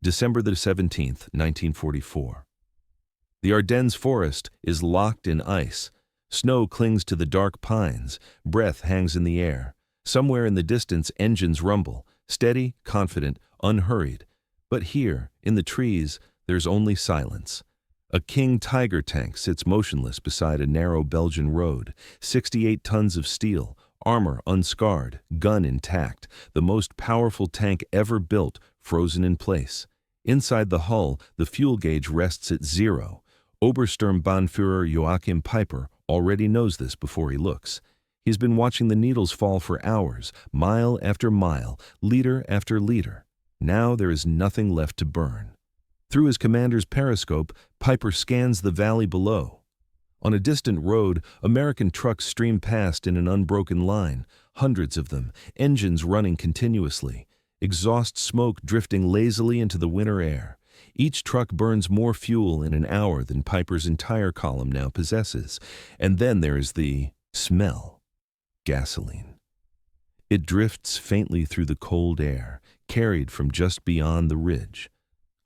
December the 17th, 1944. The Ardennes forest is locked in ice. Snow clings to the dark pines. Breath hangs in the air. Somewhere in the distance, engines rumble, steady, confident, unhurried. But here, in the trees, there's only silence. A King Tiger tank sits motionless beside a narrow Belgian road, 68 tons of steel, armor unscarred, gun intact, the most powerful tank ever built, frozen in place. Inside the hull, the fuel gauge rests at 0. Obersturmbannführer Joachim Peiper already knows this before he looks. He's been watching the needles fall for hours, mile after mile, liter after liter. Now there is nothing left to burn. Through his commander's periscope, Peiper scans the valley below. On a distant road, American trucks stream past in an unbroken line, hundreds of them, engines running continuously, exhaust smoke drifting lazily into the winter air. Each truck burns more fuel in an hour than Peiper's entire column now possesses. And then there is the smell. Gasoline. It drifts faintly through the cold air, carried from just beyond the ridge.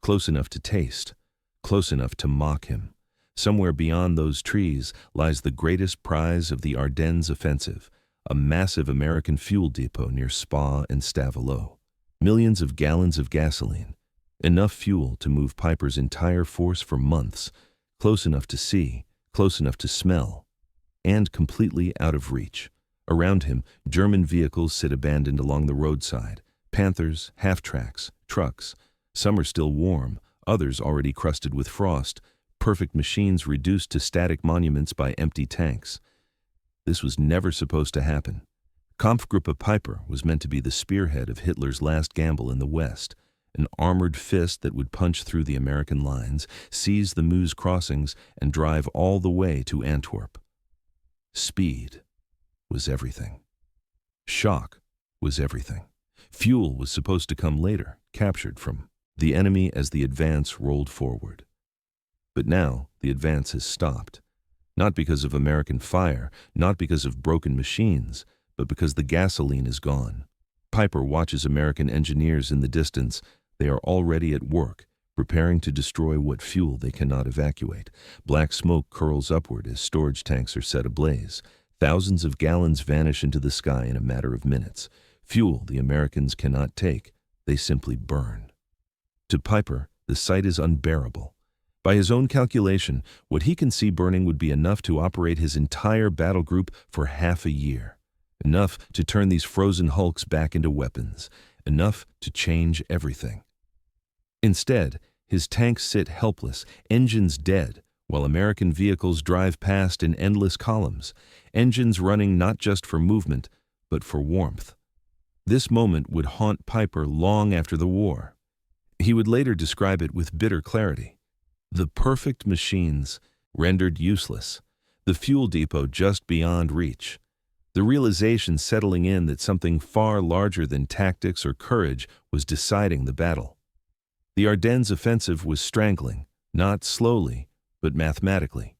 Close enough to taste, close enough to mock him. Somewhere beyond those trees lies the greatest prize of the Ardennes offensive, a massive American fuel depot near Spa and Stavelot. Millions of gallons of gasoline, enough fuel to move Peiper's entire force for months, close enough to see, close enough to smell, and completely out of reach. Around him, German vehicles sit abandoned along the roadside, Panthers, half-tracks, trucks. Some are still warm, others already crusted with frost, perfect machines reduced to static monuments by empty tanks. This was never supposed to happen. Kampfgruppe Peiper was meant to be the spearhead of Hitler's last gamble in the West, an armored fist that would punch through the American lines, seize the Meuse crossings, and drive all the way to Antwerp. Speed was everything. Shock was everything. Fuel was supposed to come later, captured from the enemy as the advance rolled forward. But now the advance has stopped. Not because of American fire, not because of broken machines, but because the gasoline is gone. Peiper watches American engineers in the distance. They are already at work, preparing to destroy what fuel they cannot evacuate. Black smoke curls upward as storage tanks are set ablaze. Thousands of gallons vanish into the sky in a matter of minutes. Fuel the Americans cannot take. They simply burn. To Peiper, the sight is unbearable. By his own calculation, what he can see burning would be enough to operate his entire battle group for half a year. Enough to turn these frozen hulks back into weapons. Enough to change everything. Instead, his tanks sit helpless, engines dead, while American vehicles drive past in endless columns, engines running not just for movement, but for warmth. This moment would haunt Peiper long after the war. He would later describe it with bitter clarity. The perfect machines rendered useless, the fuel depot just beyond reach. The realization settling in that something far larger than tactics or courage was deciding the battle. The Ardennes offensive was strangling, not slowly, but mathematically.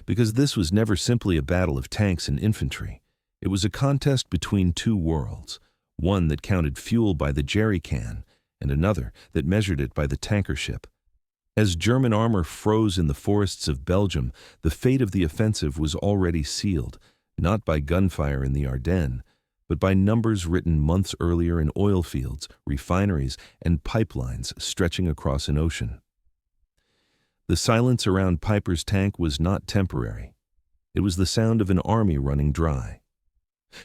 Because this was never simply a battle of tanks and infantry. It was a contest between two worlds, one that counted fuel by the jerry can, and another that measured it by the tanker ship. As German armor froze in the forests of Belgium, the fate of the offensive was already sealed, not by gunfire in the Ardennes, but by numbers written months earlier in oil fields, refineries, and pipelines stretching across an ocean. The silence around Peiper's tank was not temporary. It was the sound of an army running dry.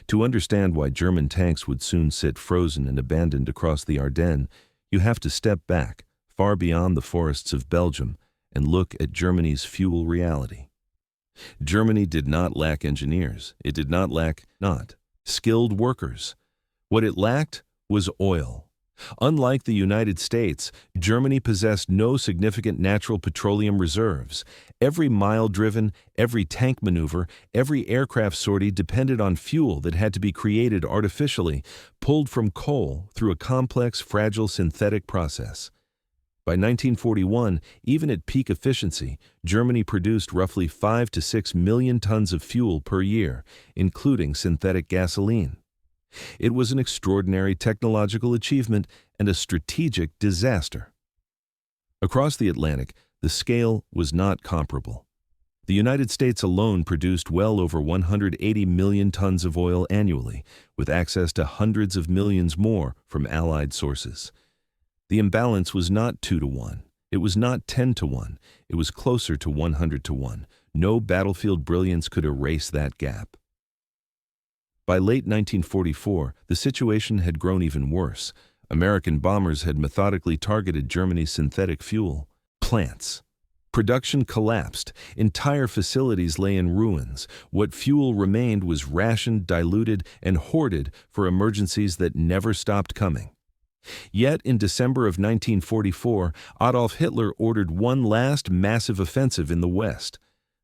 To understand why German tanks would soon sit frozen and abandoned across the Ardennes, you have to step back, far beyond the forests of Belgium, and look at Germany's fuel reality. Germany did not lack engineers. It did not lack skilled workers. What it lacked was oil. Unlike the United States, Germany possessed no significant natural petroleum reserves. Every mile driven, every tank maneuver, every aircraft sortie depended on fuel that had to be created artificially, pulled from coal through a complex, fragile synthetic process. By 1941, even at peak efficiency, Germany produced roughly 5 to 6 million tons of fuel per year, including synthetic gasoline. It was an extraordinary technological achievement and a strategic disaster. Across the Atlantic, the scale was not comparable. The United States alone produced well over 180 million tons of oil annually, with access to hundreds of millions more from allied sources. The imbalance was not 2-to-1. It was not 10-to-1. It was closer to 100-to-1. No battlefield brilliance could erase that gap. By late 1944, the situation had grown even worse. American bombers had methodically targeted Germany's synthetic fuel plants. Production collapsed. Entire facilities lay in ruins. What fuel remained was rationed, diluted, and hoarded for emergencies that never stopped coming. Yet, in December of 1944, Adolf Hitler ordered one last massive offensive in the West.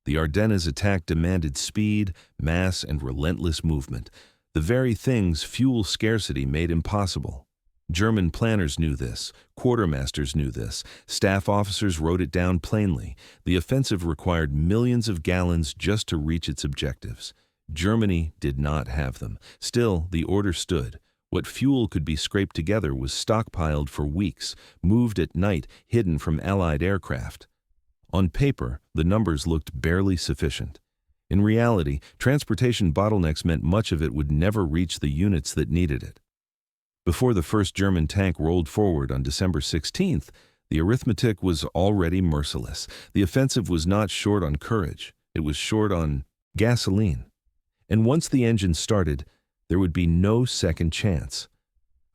The Ardennes attack demanded speed, mass, and relentless movement, the very things fuel scarcity made impossible. German planners knew this, quartermasters knew this, staff officers wrote it down plainly. The offensive required millions of gallons just to reach its objectives. Germany did not have them. Still, the order stood. What fuel could be scraped together was stockpiled for weeks, moved at night, hidden from Allied aircraft. On paper, the numbers looked barely sufficient. In reality, transportation bottlenecks meant much of it would never reach the units that needed it. Before the first German tank rolled forward on December 16th, the arithmetic was already merciless. The offensive was not short on courage. It was short on gasoline. And once the engine started, there would be no second chance.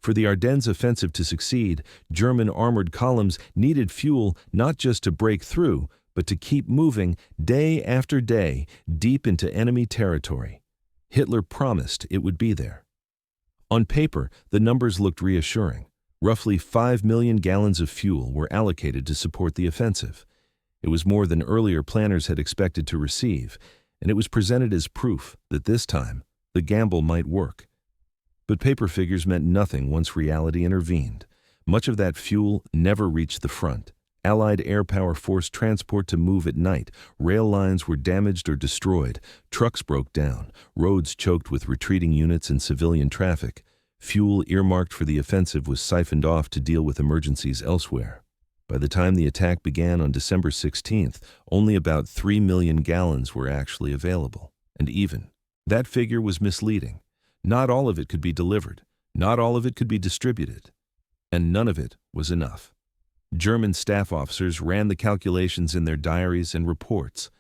For the Ardennes offensive to succeed, German armored columns needed fuel not just to break through, but to keep moving day after day deep into enemy territory. Hitler promised it would be there. On paper, the numbers looked reassuring. Roughly 5 million gallons of fuel were allocated to support the offensive. It was more than earlier planners had expected to receive, and it was presented as proof that this time, the gamble might work. But paper figures meant nothing once reality intervened. Much of that fuel never reached the front. Allied air power forced transport to move at night. Rail lines were damaged or destroyed. Trucks broke down. Roads choked with retreating units and civilian traffic. Fuel earmarked for the offensive was siphoned off to deal with emergencies elsewhere. By the time the attack began on December 16th, only about 3 million gallons were actually available. And even that figure was misleading. Not all of it could be delivered. Not all of it could be distributed. And none of it was enough. German staff officers ran the calculations in their diaries and reports.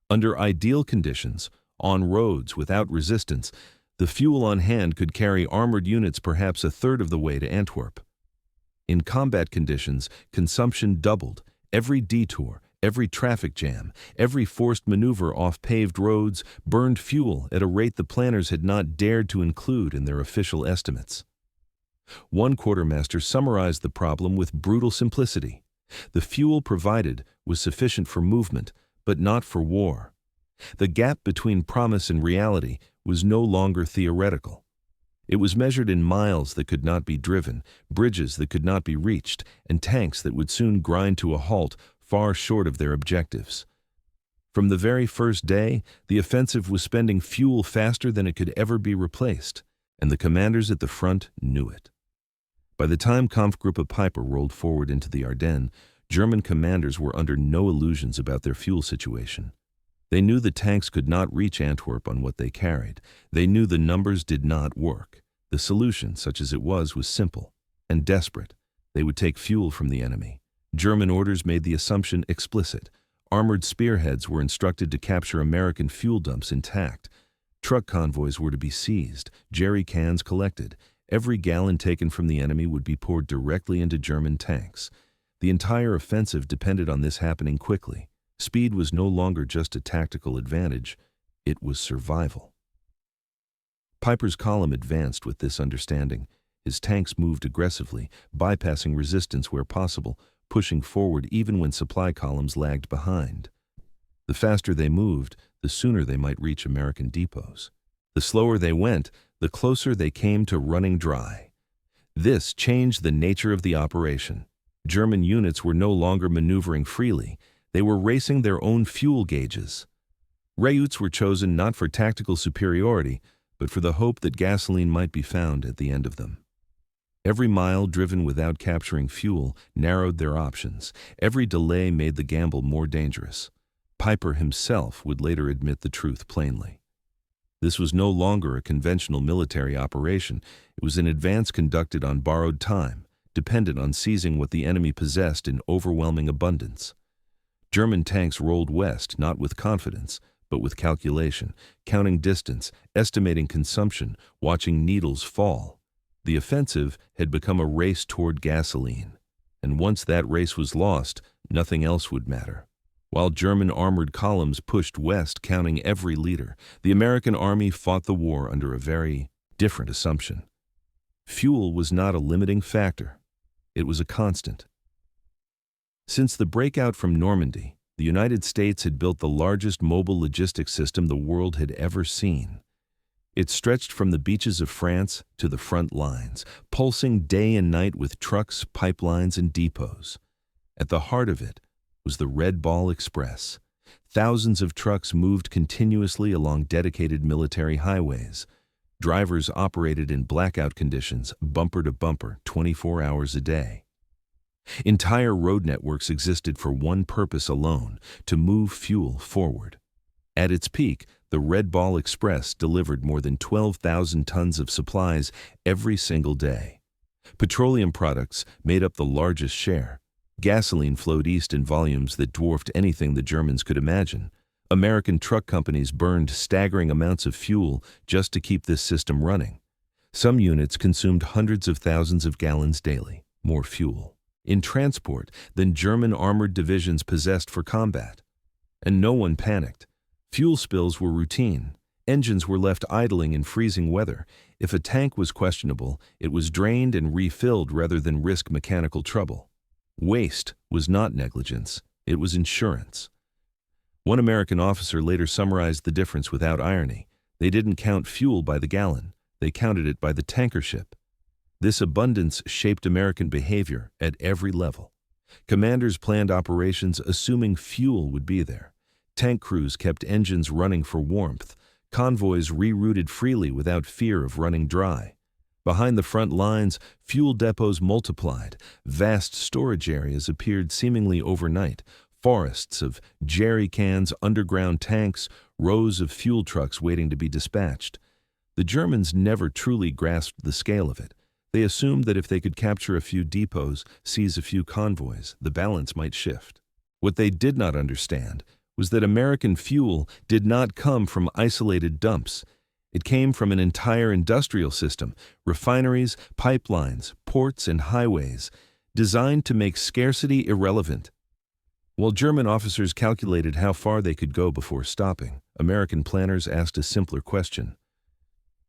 Under ideal conditions, on roads without resistance, the fuel on hand could carry armored units perhaps a third of the way to Antwerp. In combat conditions, consumption doubled. Every detour, every traffic jam, every forced maneuver off paved roads burned fuel at a rate the planners had not dared to include in their official estimates. One quartermaster summarized the problem with brutal simplicity. The fuel provided was sufficient for movement, but not for war. The gap between promise and reality was no longer theoretical. It was measured in miles that could not be driven, bridges that could not be reached, and tanks that would soon grind to a halt far short of their objectives. From the very first day, the offensive was spending fuel faster than it could ever be replaced, and the commanders at the front knew it. By the time Kampfgruppe Peiper rolled forward into the Ardennes, German commanders were under no illusions about their fuel situation. They knew the tanks could not reach Antwerp on what they carried. They knew the numbers did not work. The solution, such as it was simple and desperate. They would take fuel from the enemy. German orders made the assumption explicit. Armored spearheads were instructed to capture American fuel dumps intact. Truck convoys were to be seized, jerry cans collected. Every gallon taken from the enemy would be poured directly into German tanks. The entire offensive depended on this happening quickly. Speed was no longer just a tactical advantage, it was survival. Peiper's column advanced with this understanding. His tanks moved aggressively, bypassing resistance where possible, pushing forward even when supply columns lagged behind. The faster they moved, the sooner they might reach American depots. The slower they went, the closer they came to running dry. This changed the nature of the operation. German units were no longer maneuvering freely. They were racing their own fuel gauges. Routes were chosen not for tactical superiority, but for the hope that gasoline might be found at the end of them. Every mile driven without capturing fuel narrowed their options. Every delay made the gamble more dangerous. Piper himself would later admit the truth plainly. This was no longer a conventional military operation. It was an advance conducted on borrowed time, dependent on seizing what the enemy possessed in overwhelming abundance. German tanks rolled west not with confidence, but with calculation, counting distance, estimating consumption, watching needles fall. The offensive had become a race toward gasoline, and once that race was lost, nothing else would matter. While German armored columns pushed west counting every liter, the American army fought the war under a very different assumption. Fuel was not a limiting factor. It was a constant. Since the breakout from Normandy, the United States had built the largest mobile logistics system the world had ever seen. It stretched from the beaches of France to the front lines, pulsing day and night with trucks, pipelines, and depots. At the heart of it was the Red Ball Express. Thousands of trucks moved continuously along dedicated military highways. Drivers operated in blackout conditions, bumper to bumper, 24 hours a day. Entire road networks existed for one purpose alone: to move fuel forward. At its peak, the Red Ball Express delivered more than 12,000 tons of supplies every single day. Petroleum products made up the largest share. Gasoline flowed east in volumes that dwarfed anything the Germans could imagine. American truck companies burned staggering amounts of fuel just to keep this system running. Some units consumed hundreds of thousands of gallons daily, more fuel in transport than German armored divisions possessed for combat. And no one panicked. Fuel spills were routine. Engines were left idling in freezing weather. If a tank was questionable, it was drained and refilled rather than risk mechanical trouble. Waste was not negligence, it was insurance. One American officer later summarized the difference without irony. They didn't count fuel by the gallon, they counted it by the tanker ship. This abundance shaped American behavior at every level. Commanders planned operations assuming fuel would be there. Tank crews kept engines running for warmth. Convoys rerouted freely without fear of running dry. Behind the front lines, fuel depots multiplied. Vast storage areas appeared seemingly overnight. Forests of jerry cans, underground tanks, rows of fuel trucks waiting to be dispatched. The Germans never truly grasped the scale of it. They assumed that if they could capture a few depots, seize a few convoys, the balance might shift. What they did not understand was that American fuel did not come from isolated dumps. It came from an entire industrial system, refineries, pipelines, ports, and highways, designed to make scarcity irrelevant. While German officers calculated how far they could go before stopping, American planners asked a simpler question: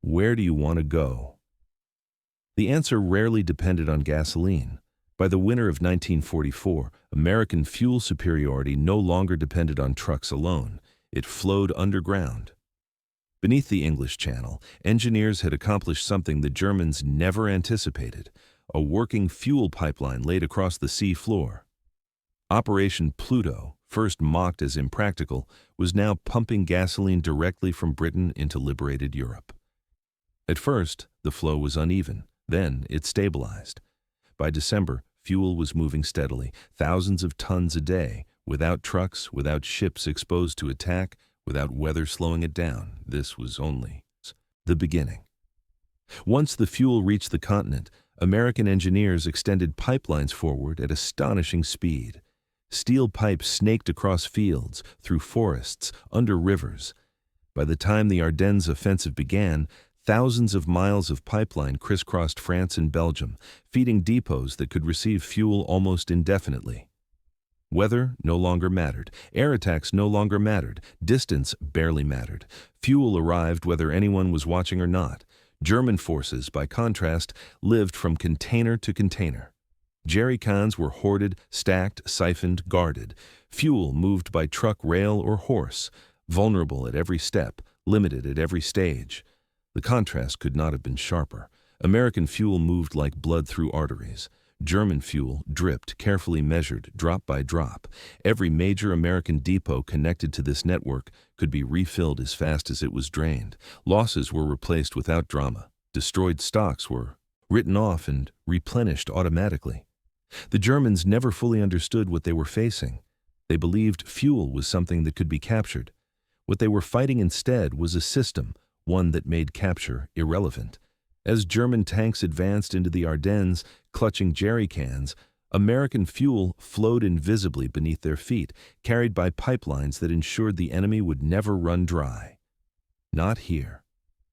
where do you want to go? The answer rarely depended on gasoline. By the winter of 1944, American fuel superiority no longer depended on trucks alone. It flowed underground. Beneath the English Channel, engineers had accomplished something the Germans never anticipated: a working fuel pipeline laid across the sea floor. Operation Pluto, first mocked as impractical, was now pumping gasoline directly from Britain into liberated Europe. At first, the flow was uneven. Then it stabilized. By December, fuel was moving steadily, thousands of tons a day, without trucks, without ships exposed to attack, without weather slowing it down. This was only the beginning. Once the fuel reached the continent, American engineers extended pipelines forward at astonishing speed. Steel pipes snaked across fields, through forests, under rivers. By the time the Ardennes offensive began, thousands of miles of pipeline crisscrossed France and Belgium, feeding depots that could receive fuel almost indefinitely. Weather no longer mattered. Air attacks no longer mattered. Distance barely mattered. Fuel arrived whether anyone was watching or not. German forces, by contrast, lived from container to container. Jerry cans were hoarded, stacked, siphoned, guarded. Fuel moved by truck, rail, or horse, vulnerable at every step, limited at every stage. The contrast could not have been sharper. American fuel moved like blood through arteries. German fuel dripped, carefully measured, drop by drop. Every major American depot connected to this network could be refilled as fast as it was drained. Losses were replaced without drama. Destroyed stocks were written off and replenished automatically. The Germans never fully understood what they were facing. They believed fuel was something that could be captured. What they were fighting instead was a system, one that made capture irrelevant. As German tanks advanced into the Ardennes, clutching jerry cans, American fuel flowed invisibly beneath their feet, carried by pipelines that ensured the enemy would never run dry. Not here.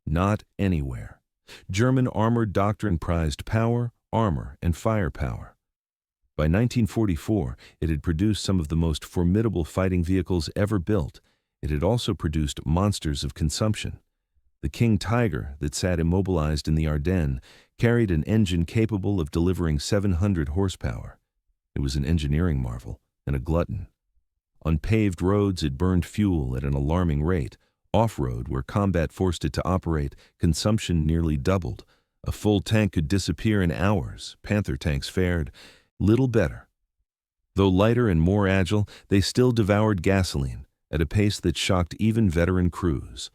Not anywhere. German armored doctrine prized power, armor, and firepower. By 1944, it had produced some of the most formidable fighting vehicles ever built. It had also produced monsters of consumption. The King Tiger that sat immobilized in the Ardennes carried an engine capable of delivering 700 horsepower. It was an engineering marvel and a glutton. On paved roads, it burned fuel at an alarming rate. Off-road, where combat forced it to operate, consumption nearly doubled. A full tank could disappear in hours. Panther tanks fared little better. Though lighter and more agile, they still devoured gasoline at a pace that shocked even veteran crews.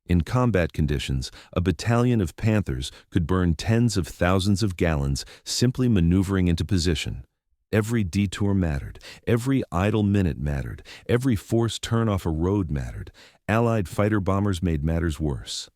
In combat conditions, a battalion of Panthers could burn tens of thousands of gallons simply maneuvering into position. Every detour mattered. Every idle minute mattered. Every forced turn off a road mattered. Allied fighter bombers made matters worse.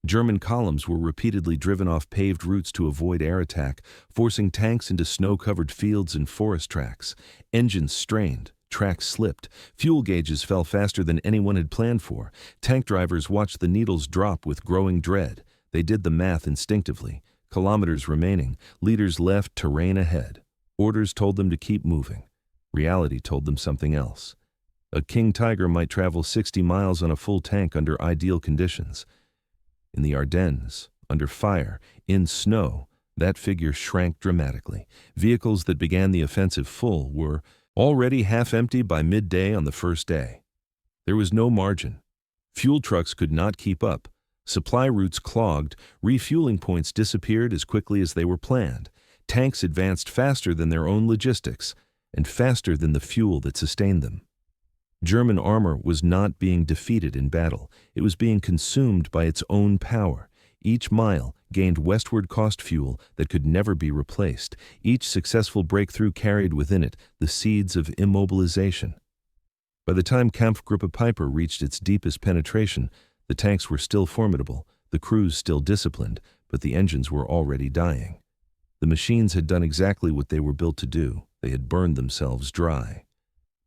German columns were repeatedly driven off paved routes to avoid air attack, forcing tanks into snow-covered fields and forest tracks. Engines strained. Tracks slipped. Fuel gauges fell faster than anyone had planned for. Tank drivers watched the needles drop with growing dread. They did the math instinctively. Kilometers remaining. Leaders left, terrain ahead. Orders told them to keep moving. Reality told them something else. A King Tiger might travel 60 miles on a full tank under ideal conditions. In the Ardennes, under fire, in snow, that figure shrank dramatically. Vehicles that began the offensive full were already half empty by midday on the first day. There was no margin. Fuel trucks could not keep up. Supply routes clogged. Refueling points disappeared as quickly as they were planned. Tanks advanced faster than their own logistics, and faster than the fuel that sustained them. German armor was not being defeated in battle. It was being consumed by its own power. Each mile gained westward cost fuel that could never be replaced. Each successful breakthrough carried within it the seeds of immobilization. By the time Kampfgruppe Peiper reached its deepest penetration, the tanks were still formidable, the crews still disciplined, but the engines were already dying. The machines had done exactly what they were built to do. They had burned themselves dry.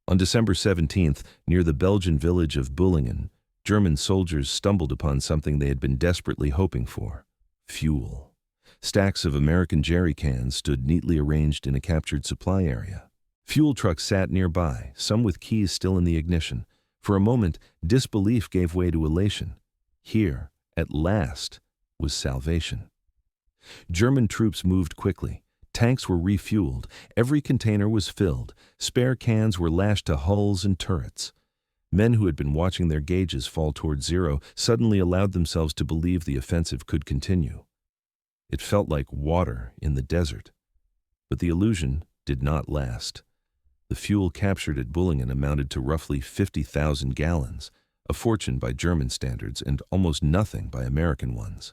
On December 17th, near the Belgian village of Bullingen, German soldiers stumbled upon something they had been desperately hoping for: fuel. Stacks of American jerry cans stood neatly arranged in a captured supply area. Fuel trucks sat nearby, some with keys still in the ignition. For a moment, disbelief gave way to elation. Here, at last, was salvation. German troops moved quickly. Tanks were refueled. Every container was filled. Spare cans were lashed to hulls and turrets. Men who had been watching their gauges fall toward zero suddenly allowed themselves to believe the offensive could continue. It felt like water in the desert. But the illusion did not last. The fuel captured at Bullingen amounted to roughly 50,000 gallons, a fortune by German standards and almost nothing by American ones.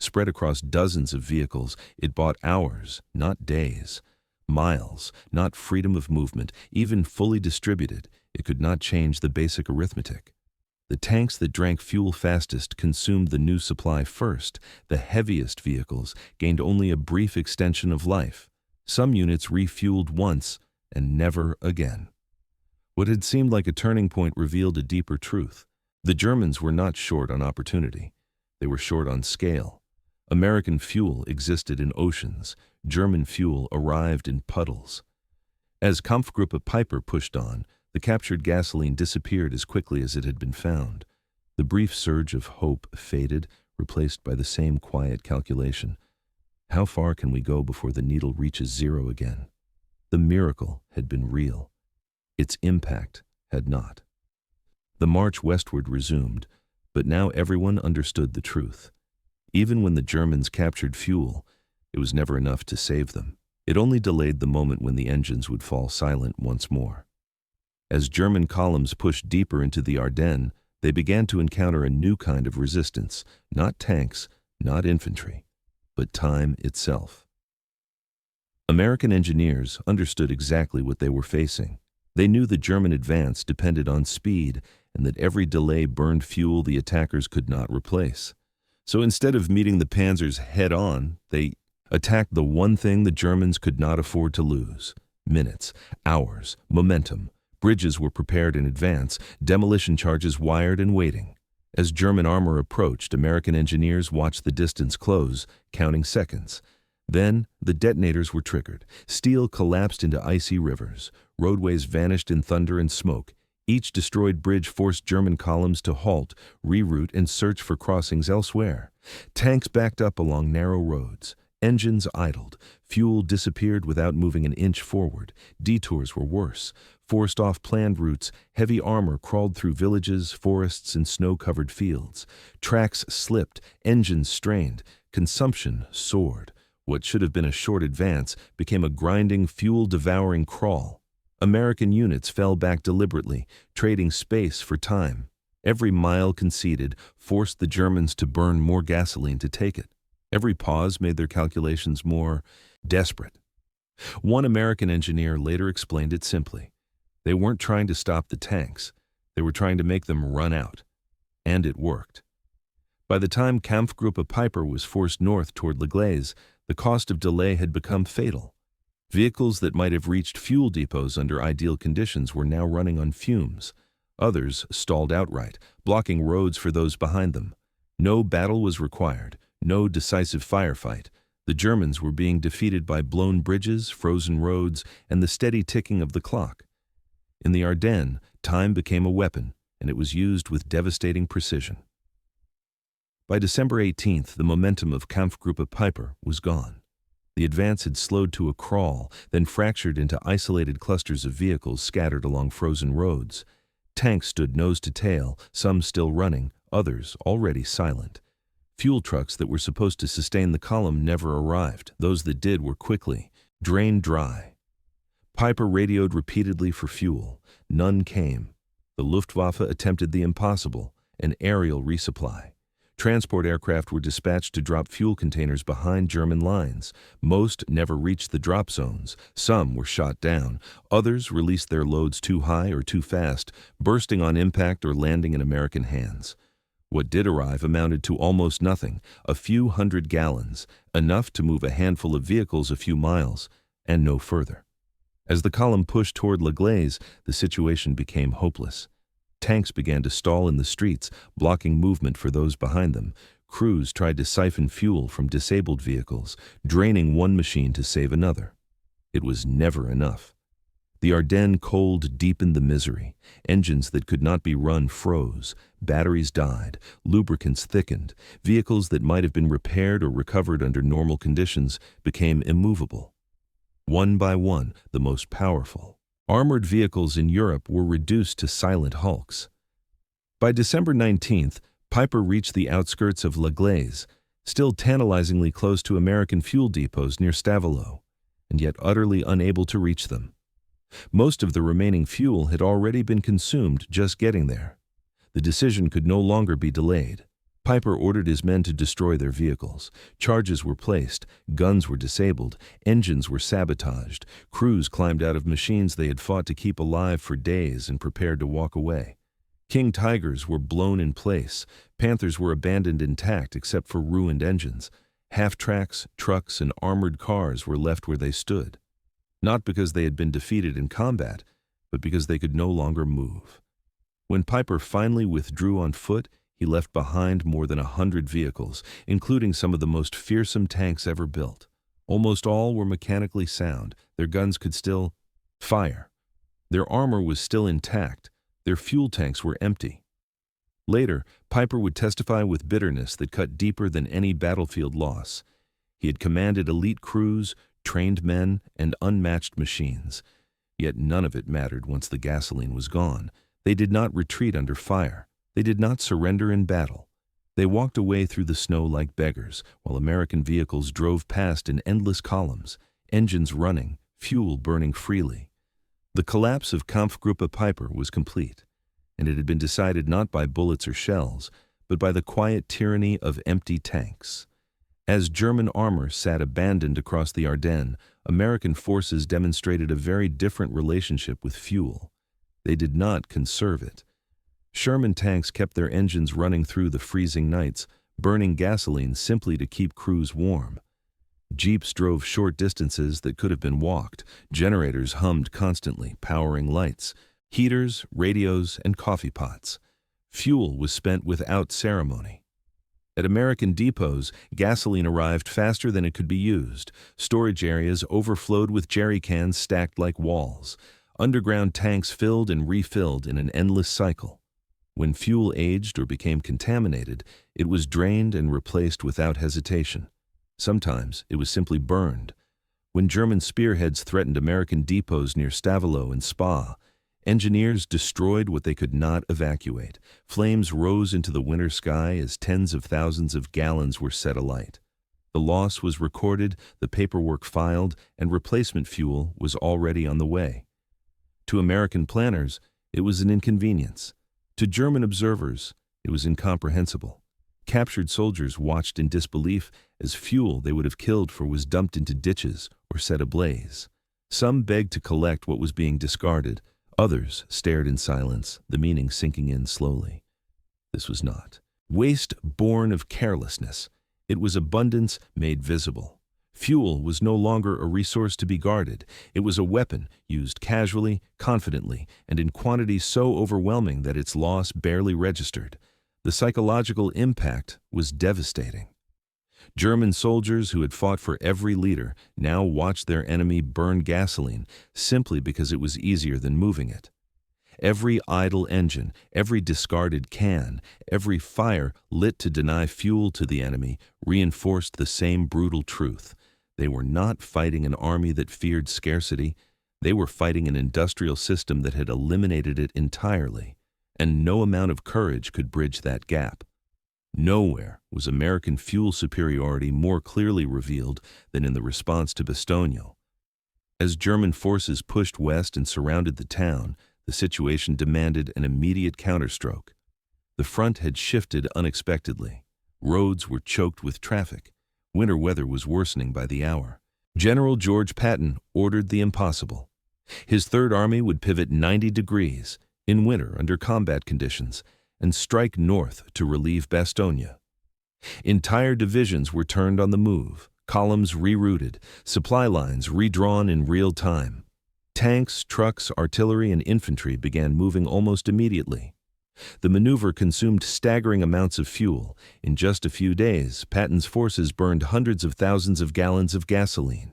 Spread across dozens of vehicles, it bought hours, not days. Miles, not freedom of movement. Even fully distributed, it could not change the basic arithmetic. The tanks that drank fuel fastest consumed the new supply first. The heaviest vehicles gained only a brief extension of life. Some units refueled once and never again. What had seemed like a turning point revealed a deeper truth. The Germans were not short on opportunity. They were short on scale. American fuel existed in oceans. German fuel arrived in puddles. As Kampfgruppe Peiper pushed on, the captured gasoline disappeared as quickly as it had been found. The brief surge of hope faded, replaced by the same quiet calculation. How far can we go before the needle reaches zero again? The miracle had been real. Its impact had not. The march westward resumed, but now everyone understood the truth. Even when the Germans captured fuel, it was never enough to save them. It only delayed the moment when the engines would fall silent once more. As German columns pushed deeper into the Ardennes, they began to encounter a new kind of resistance, not tanks, not infantry. but time itself. American engineers understood exactly what they were facing. They knew the German advance depended on speed and that every delay burned fuel the attackers could not replace. So instead of meeting the panzers head-on, they attacked the one thing the Germans could not afford to lose: minutes, hours, momentum. Bridges were prepared in advance, demolition charges wired and waiting. As German armor approached, American engineers watched the distance close, counting seconds. Then, the detonators were triggered. Steel collapsed into icy rivers. Roadways vanished in thunder and smoke. Each destroyed bridge forced German columns to halt, reroute, and search for crossings elsewhere. Tanks backed up along narrow roads. Engines idled. Fuel disappeared without moving an inch forward. Detours were worse. Forced off planned routes, heavy armor crawled through villages, forests, and snow-covered fields. Tracks slipped, engines strained, consumption soared. What should have been a short advance became a grinding, fuel-devouring crawl. American units fell back deliberately, trading space for time. Every mile conceded forced the Germans to burn more gasoline to take it. Every pause made their calculations more desperate. One American engineer later explained it simply. They weren't trying to stop the tanks. They were trying to make them run out. And it worked. By the time Kampfgruppe Peiper was forced north toward Le Glaise, the cost of delay had become fatal. Vehicles that might have reached fuel depots under ideal conditions were now running on fumes. Others stalled outright, blocking roads for those behind them. No battle was required, no decisive firefight. The Germans were being defeated by blown bridges, frozen roads, and the steady ticking of the clock. In the Ardennes, time became a weapon, and it was used with devastating precision. By December 18th, the momentum of Kampfgruppe Peiper was gone. The advance had slowed to a crawl, then fractured into isolated clusters of vehicles scattered along frozen roads. Tanks stood nose to tail, some still running, others already silent. Fuel trucks that were supposed to sustain the column never arrived. Those that did were quickly drained dry. Peiper radioed repeatedly for fuel. None came. The Luftwaffe attempted the impossible, an aerial resupply. Transport aircraft were dispatched to drop fuel containers behind German lines. Most never reached the drop zones. Some were shot down. Others released their loads too high or too fast, bursting on impact or landing in American hands. What did arrive amounted to almost nothing, a few hundred gallons, enough to move a handful of vehicles a few miles, and no further. As the column pushed toward Le Glaise, the situation became hopeless. Tanks began to stall in the streets, blocking movement for those behind them. Crews tried to siphon fuel from disabled vehicles, draining one machine to save another. It was never enough. The Ardennes cold deepened the misery. Engines that could not be run froze. Batteries died. Lubricants thickened. Vehicles that might have been repaired or recovered under normal conditions became immovable. One by one, the most powerful armored vehicles in Europe were reduced to silent hulks. By December 19th, Peiper reached the outskirts of Le Glaise, still tantalizingly close to American fuel depots near Stavelot, and yet utterly unable to reach them. Most of the remaining fuel had already been consumed just getting there. The decision could no longer be delayed. Peiper ordered his men to destroy their vehicles. Charges were placed, guns were disabled, engines were sabotaged, crews climbed out of machines they had fought to keep alive for days and prepared to walk away. King Tigers were blown in place, Panthers were abandoned intact except for ruined engines. Half-tracks, trucks, and armored cars were left where they stood. Not because they had been defeated in combat, but because they could no longer move. When Peiper finally withdrew on foot, he left behind more than 100 vehicles, including some of the most fearsome tanks ever built. Almost all were mechanically sound. Their guns could still fire. Their armor was still intact. Their fuel tanks were empty. Later, Peiper would testify with bitterness that cut deeper than any battlefield loss. He had commanded elite crews, trained men, and unmatched machines. Yet none of it mattered once the gasoline was gone. They did not retreat under fire. They did not surrender in battle. They walked away through the snow like beggars, while American vehicles drove past in endless columns, engines running, fuel burning freely. The collapse of Kampfgruppe Peiper was complete, and it had been decided not by bullets or shells, but by the quiet tyranny of empty tanks. As German armor sat abandoned across the Ardennes, American forces demonstrated a very different relationship with fuel. They did not conserve it. Sherman tanks kept their engines running through the freezing nights, burning gasoline simply to keep crews warm. Jeeps drove short distances that could have been walked. Generators hummed constantly, powering lights, heaters, radios, and coffee pots. Fuel was spent without ceremony. At American depots, gasoline arrived faster than it could be used. Storage areas overflowed with jerry cans stacked like walls. Underground tanks filled and refilled in an endless cycle. When fuel aged or became contaminated, it was drained and replaced without hesitation. Sometimes it was simply burned. When German spearheads threatened American depots near Stavelot and Spa, engineers destroyed what they could not evacuate. Flames rose into the winter sky as tens of thousands of gallons were set alight. The loss was recorded, the paperwork filed, and replacement fuel was already on the way. To American planners, it was an inconvenience. To German observers, it was incomprehensible. Captured soldiers watched in disbelief as fuel they would have killed for was dumped into ditches or set ablaze. Some begged to collect what was being discarded. Others stared in silence, the meaning sinking in slowly. This was not waste born of carelessness. It was abundance made visible. Fuel was no longer a resource to be guarded. It was a weapon used casually, confidently, and in quantities so overwhelming that its loss barely registered. The psychological impact was devastating. German soldiers who had fought for every liter now watched their enemy burn gasoline simply because it was easier than moving it. Every idle engine, every discarded can, every fire lit to deny fuel to the enemy reinforced the same brutal truth. They were not fighting an army that feared scarcity. They were fighting an industrial system that had eliminated it entirely, and no amount of courage could bridge that gap. Nowhere was American fuel superiority more clearly revealed than in the response to Bastogne. As German forces pushed west and surrounded the town, the situation demanded an immediate counterstroke. The front had shifted unexpectedly. Roads were choked with traffic. Winter weather was worsening by the hour. General George Patton ordered the impossible. His Third Army would pivot 90 degrees, in winter under combat conditions, and strike north to relieve Bastogne. Entire divisions were turned on the move, columns rerouted, supply lines redrawn in real time. Tanks, trucks, artillery, and infantry began moving almost immediately. The maneuver consumed staggering amounts of fuel. In just a few days, Patton's forces burned hundreds of thousands of gallons of gasoline.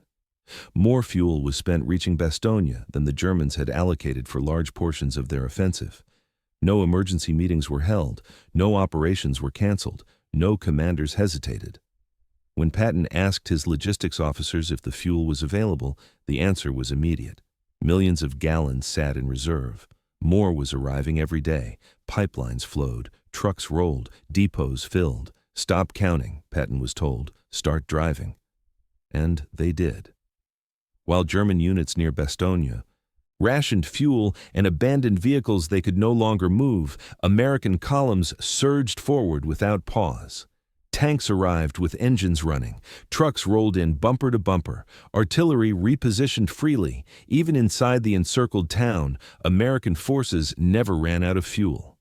More fuel was spent reaching Bastogne than the Germans had allocated for large portions of their offensive. No emergency meetings were held, no operations were canceled, no commanders hesitated. When Patton asked his logistics officers if the fuel was available, the answer was immediate. Millions of gallons sat in reserve. More was arriving every day. Pipelines flowed, trucks rolled, depots filled. Stop counting, Patton was told. Start driving. And they did. While German units near Bastogne rationed fuel and abandoned vehicles they could no longer move, American columns surged forward without pause. Tanks arrived with engines running. Trucks rolled in bumper to bumper. Artillery repositioned freely. Even inside the encircled town, American forces never ran out of fuel.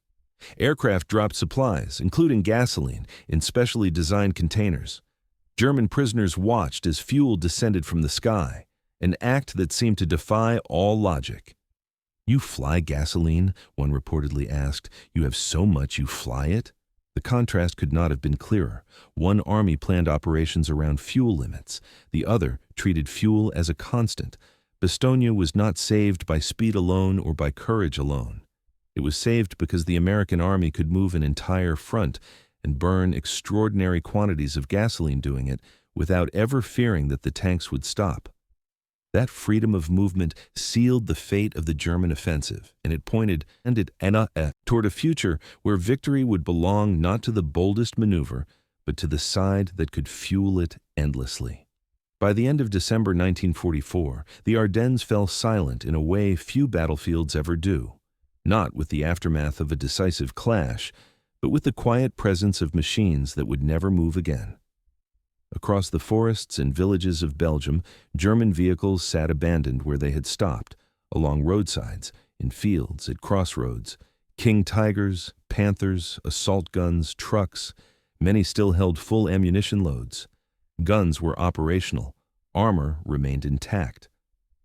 Aircraft dropped supplies, including gasoline, in specially designed containers. German prisoners watched as fuel descended from the sky, an act that seemed to defy all logic. "You fly gasoline?" one reportedly asked. "You have so much you fly it?" The contrast could not have been clearer. One army planned operations around fuel limits. The other treated fuel as a constant. Bastogne was not saved by speed alone or by courage alone. It was saved because the American army could move an entire front and burn extraordinary quantities of gasoline doing it without ever fearing that the tanks would stop. That freedom of movement sealed the fate of the German offensive, and it pointed toward a future where victory would belong not to the boldest maneuver, but to the side that could fuel it endlessly. By the end of December 1944, the Ardennes fell silent in a way few battlefields ever do, not with the aftermath of a decisive clash, but with the quiet presence of machines that would never move again. Across the forests and villages of Belgium, German vehicles sat abandoned where they had stopped, along roadsides, in fields, at crossroads. King Tigers, Panthers, assault guns, trucks, many still held full ammunition loads. Guns were operational, armor remained intact.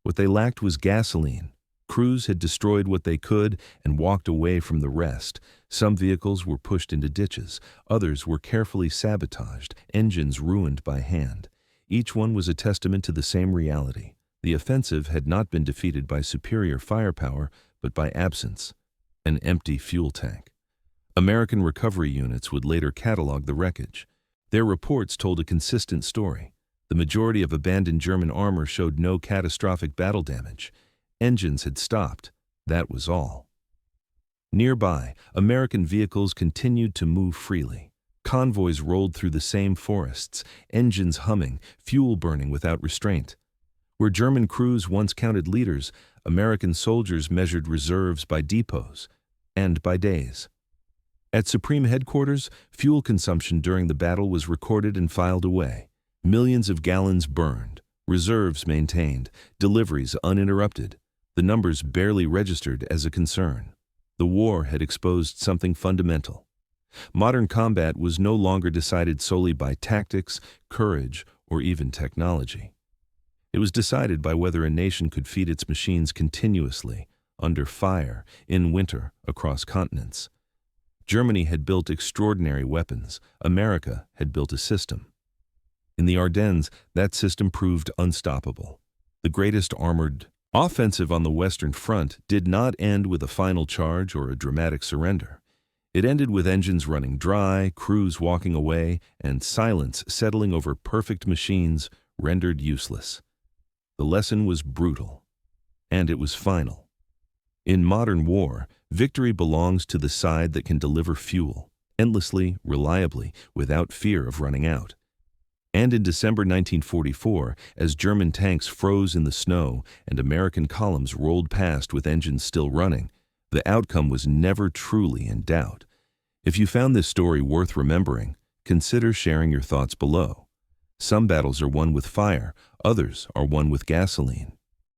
What they lacked was gasoline. Crews had destroyed what they could and walked away from the rest. Some vehicles were pushed into ditches, others were carefully sabotaged, engines ruined by hand. Each one was a testament to the same reality. The offensive had not been defeated by superior firepower, but by absence, an empty fuel tank. American recovery units would later catalog the wreckage. Their reports told a consistent story. The majority of abandoned German armor showed no catastrophic battle damage. Engines had stopped, that was all. Nearby, American vehicles continued to move freely. Convoys rolled through the same forests, engines humming, fuel burning without restraint. Where German crews once counted liters, American soldiers measured reserves by depots and by days. At Supreme Headquarters, fuel consumption during the battle was recorded and filed away. Millions of gallons burned, reserves maintained, deliveries uninterrupted. The numbers barely registered as a concern. The war had exposed something fundamental. Modern combat was no longer decided solely by tactics, courage, or even technology. It was decided by whether a nation could feed its machines continuously, under fire, in winter, across continents. Germany had built extraordinary weapons. America had built a system. In the Ardennes, that system proved unstoppable. The greatest armored offensive on the Western Front did not end with a final charge or a dramatic surrender. It ended with engines running dry, crews walking away, and silence settling over perfect machines rendered useless. The lesson was brutal, and it was final. In modern war, victory belongs to the side that can deliver fuel, endlessly, reliably, without fear of running out. And in December 1944, as German tanks froze in the snow and American columns rolled past with engines still running, the outcome was never truly in doubt. If you found this story worth remembering, consider sharing your thoughts below. Some battles are won with fire, others are won with gasoline.